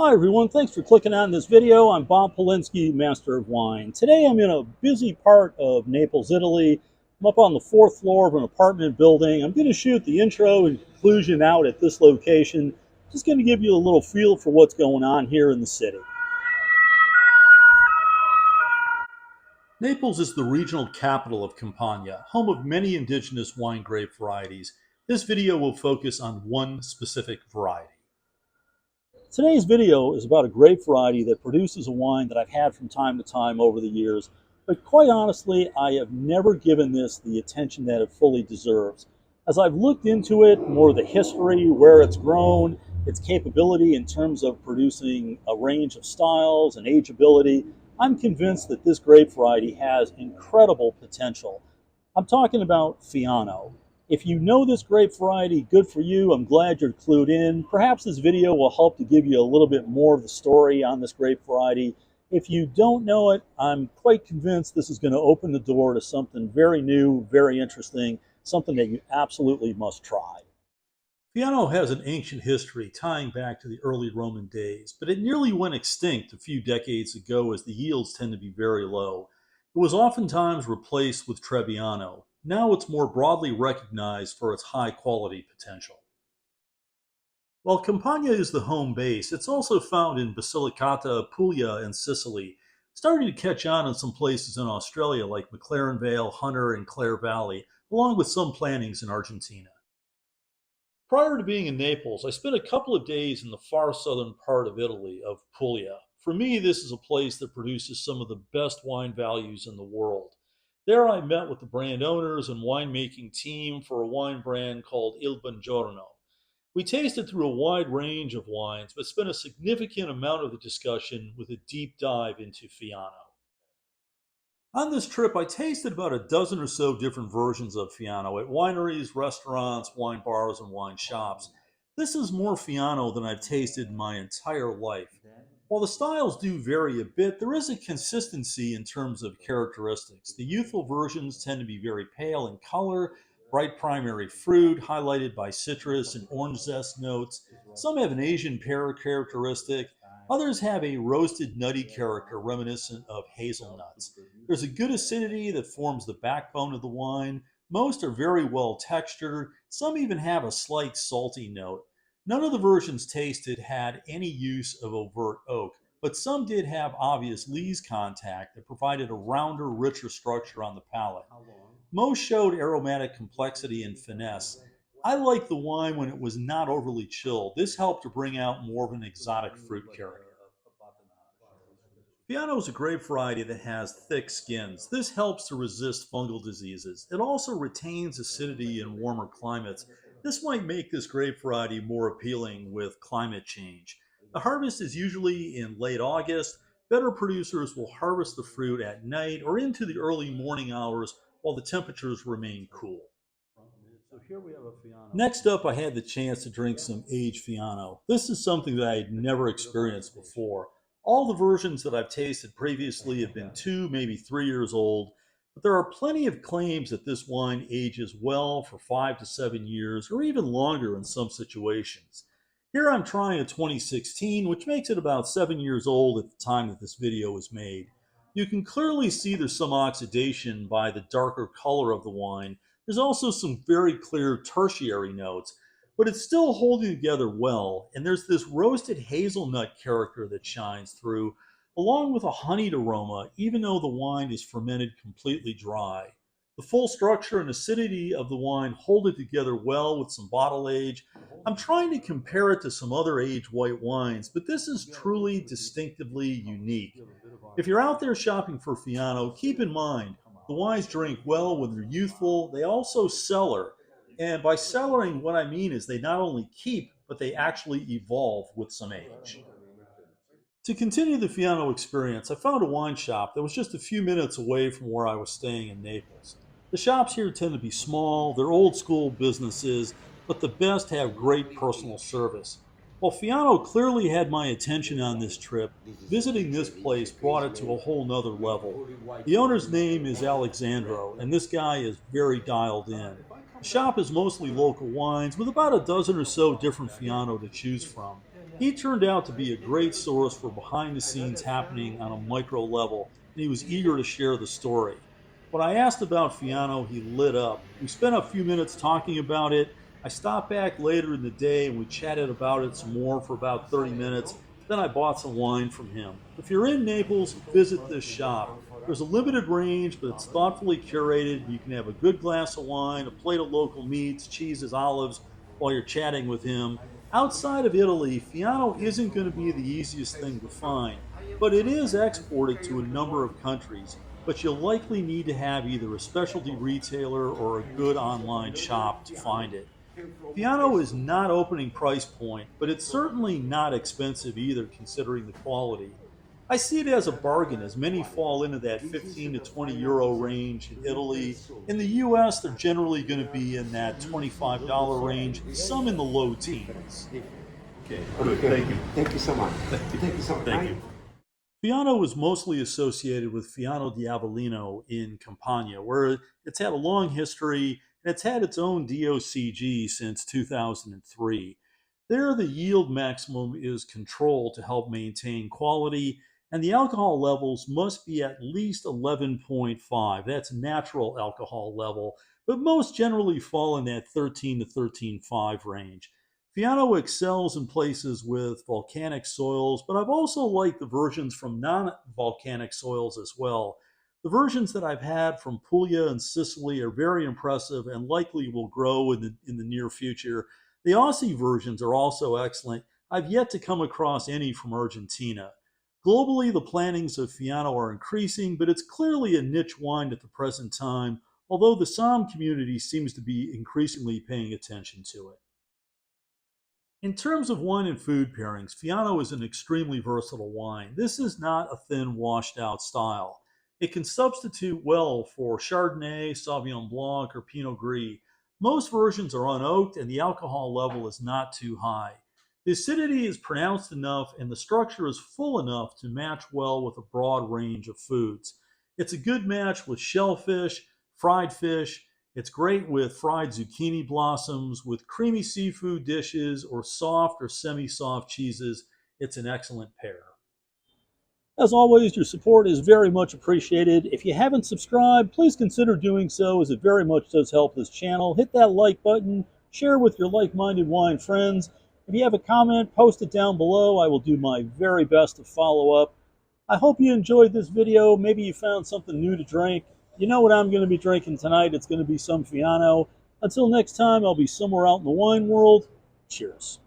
Hi everyone, thanks for clicking on this video. I'm Bob Paulinski, Master of Wine. Today I'm in a busy part of Naples, Italy. I'm up on the fourth floor of an apartment building. I'm going to shoot the intro and conclusion out at this location. Just going to give you a little feel for what's going on here in the city. Naples is the regional capital of Campagna, home of many indigenous wine grape varieties. This video will focus on one specific variety. Today's video is about a grape variety that produces a wine that I've had from time to time over the years, but quite honestly, I have never given this the attention that it fully deserves. As I've looked into it, more the history, where it's grown, its capability in terms of producing a range of styles and ageability, I'm convinced that this grape variety has incredible potential. I'm talking about Fiano. If you know this grape variety, good for you. I'm glad you're clued in. Perhaps this video will help to give you a little bit more of the story on this grape variety. If you don't know it, I'm quite convinced this is going to open the door to something very new, very interesting, something that you absolutely must try. Fiano has an ancient history tying back to the early Roman days, but it nearly went extinct a few decades ago as the yields tend to be very low. It was oftentimes replaced with Trebbiano. Now it's more broadly recognized for its high quality potential. While Campagna is the home base, it's also found in Basilicata, Puglia and Sicily, starting to catch on in some places in Australia like McLaren Vale, Hunter and Clare Valley, along with some plantings in Argentina. Prior to being in Naples, I spent a couple of days in the far southern part of Italy, of Puglia. For me, this is a place that produces some of the best wine values in the world. There I met with the brand owners and winemaking team for a wine brand called Il Buongiorno. We tasted through a wide range of wines, but spent a significant amount of the discussion with a deep dive into Fiano. On this trip, I tasted about a dozen or so different versions of Fiano at wineries, restaurants, wine bars, and wine shops. This is more Fiano than I've tasted in my entire life. While the styles do vary a bit, there is a consistency in terms of characteristics. The youthful versions tend to be very pale in color, bright primary fruit, highlighted by citrus and orange zest notes. Some have an Asian pear characteristic. Others have a roasted nutty character reminiscent of hazelnuts. There's a good acidity that forms the backbone of the wine. Most are very well textured. Some even have a slight salty note. None of the versions tasted had any use of overt oak, but some did have obvious lees contact that provided a rounder, richer structure on the palate. Most showed aromatic complexity and finesse. I liked the wine when it was not overly chilled. This helped to bring out more of an exotic fruit character. Fiano is a grape variety that has thick skins. This helps to resist fungal diseases. It also retains acidity in warmer climates. This might make this grape variety more appealing with climate change. The harvest is usually in late August. Better producers will harvest the fruit at night or into the early morning hours while the temperatures remain cool. Next up, I had the chance to drink some aged Fiano. This is something that I had never experienced before. All the versions that I've tasted previously have been 2, maybe 3 years old, but there are plenty of claims that this wine ages well for 5 to 7 years or even longer in some situations. Here I'm trying a 2016, which makes it about 7 years old at the time that this video was made. You can clearly see there's some oxidation by the darker color of the wine. There's also some very clear tertiary notes, but it's still holding together well, and there's this roasted hazelnut character that shines through, along with a honeyed aroma, even though the wine is fermented completely dry. The full structure and acidity of the wine hold it together well with some bottle age. I'm trying to compare it to some other aged white wines, but this is truly distinctively unique. If you're out there shopping for Fiano, keep in mind the wines drink well when they're youthful. They also cellar. And by cellaring, what I mean is they not only keep, but they actually evolve with some age. To continue the Fiano experience, I found a wine shop that was just a few minutes away from where I was staying in Naples. The shops here tend to be small, they're old school businesses, but the best have great personal service. While Fiano clearly had my attention on this trip, visiting this place brought it to a whole nother level. The owner's name is Alexandro, and this guy is very dialed in. The shop is mostly local wines with about a dozen or so different Fiano to choose from. He turned out to be a great source for behind the scenes happening on a micro level, and he was eager to share the story. When I asked about Fiano, he lit up. We spent a few minutes talking about it. I stopped back later in the day and we chatted about it some more for about 30 minutes. Then I bought some wine from him. If you're in Naples, visit this shop. There's a limited range, but it's thoughtfully curated. You can have a good glass of wine, a plate of local meats, cheeses, olives while you're chatting with him. Outside of Italy, Fiano isn't going to be the easiest thing to find, but it is exported to a number of countries. But you'll likely need to have either a specialty retailer or a good online shop to find it. Fiano is not opening price point, but it's certainly not expensive either considering the quality. I see it as a bargain as many fall into that 15 to 20 euro range in Italy. In the US, they're generally going to be in that $25 range, some in the low teens. Okay, good. Thank you. Thank you so much. Thank you so much. Thank you. Fiano is mostly associated with Fiano di Avellino in Campagna, where it's had a long history and it's had its own DOCG since 2003. There, the yield maximum is controlled to help maintain quality, and the alcohol levels must be at least 11.5. That's natural alcohol level, but most generally fall in that 13 to 13.5 range. Fiano excels in places with volcanic soils, but I've also liked the versions from non volcanic soils as well. The versions that I've had from Puglia and Sicily are very impressive and likely will grow in the near future. The Aussie versions are also excellent. I've yet to come across any from Argentina. Globally, the plantings of Fiano are increasing, but it's clearly a niche wine at the present time, although the Somme community seems to be increasingly paying attention to it. In terms of wine and food pairings, Fiano is an extremely versatile wine. This is not a thin, washed out style. It can substitute well for Chardonnay, Sauvignon Blanc, or Pinot Gris. Most versions are unoaked and the alcohol level is not too high. The acidity is pronounced enough and the structure is full enough to match well with a broad range of foods. It's a good match with shellfish, fried fish. It's great with fried zucchini blossoms, with creamy seafood dishes, or soft or semi soft cheeses. It's an excellent pair. As always, your support is very much appreciated. If you haven't subscribed, please consider doing so, as it very much does help this channel. Hit that like button, share with your like-minded wine friends. If you have a comment, post it down below. I will do my very best to follow up. I hope you enjoyed this video. Maybe you found something new to drink. You know what I'm going to be drinking tonight. It's going to be some Fiano. Until next time, I'll be somewhere out in the wine world. Cheers.